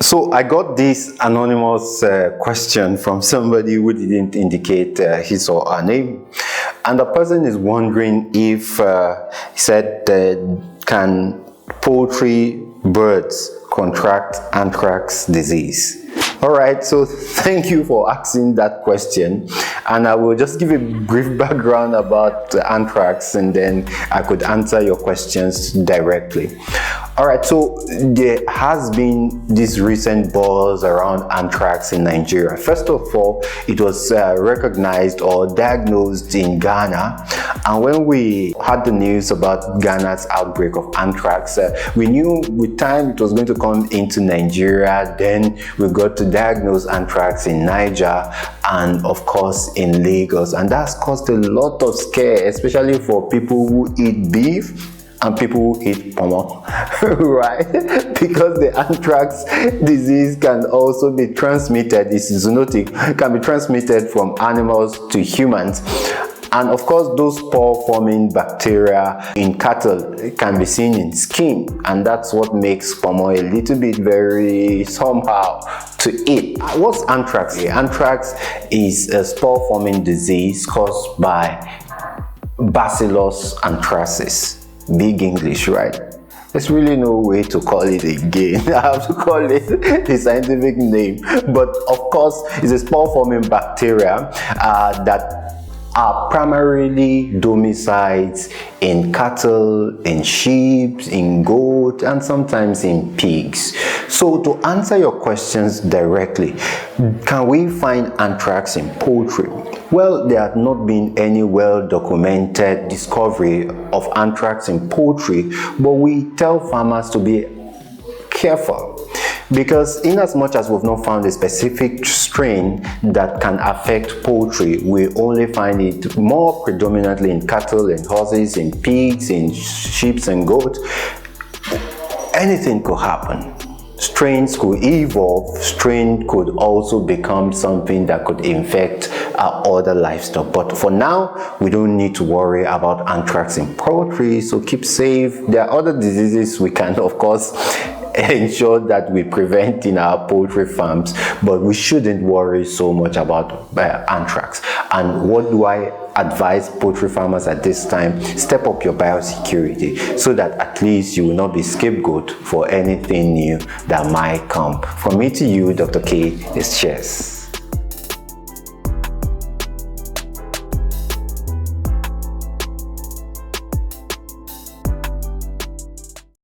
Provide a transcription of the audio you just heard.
So I got this anonymous question from somebody who didn't indicate his or her name, and the person is wondering if he said, can poultry birds contract anthrax disease? All right, so thank you for asking that question, and I will just give a brief background about anthrax, and then I could answer your questions directly. All right, so there has been this recent buzz around anthrax in Nigeria. First of all, it was recognized or diagnosed in Ghana, and when we had the news about Ghana's outbreak of anthrax, we knew with time it was going to come into Nigeria. Then we got to diagnose anthrax in Niger and of course in Lagos, and that's caused a lot of scare, especially for people who eat beef and people who eat pomo, right? Because the anthrax disease can also be transmitted, it's zoonotic, can be transmitted from animals to humans. And of course, those spore-forming bacteria in cattle can be seen in skin, and that's what makes pomo a little bit very somehow to eat. What's anthrax? Anthrax is a spore-forming disease caused by Bacillus anthracis. Big English, right? There's really no way to call it again. I have to call it the scientific name. But of course, it's a spore-forming bacteria that are primarily domiciled in cattle, in sheep, in goat, and sometimes in pigs. So to answer your questions directly, can we find anthrax in poultry? Well, there has not been any well-documented discovery of anthrax in poultry, but we tell farmers to be careful, because in as much as we've not found a specific strain that can affect poultry, we only find it more predominantly in cattle, in horses, in pigs, in sheep and goats. Anything could happen. Strains could evolve. Strain could also become something that could infect other livestock. But for now, we don't need to worry about anthrax in poultry, so keep safe. There are other diseases we can, of course, ensure that we prevent in our poultry farms, but we shouldn't worry so much about anthrax. And what do I advise poultry farmers at this time? Step up your biosecurity so that at least you will not be scapegoat for anything new that might come. From me to you, Dr. K, is cheers.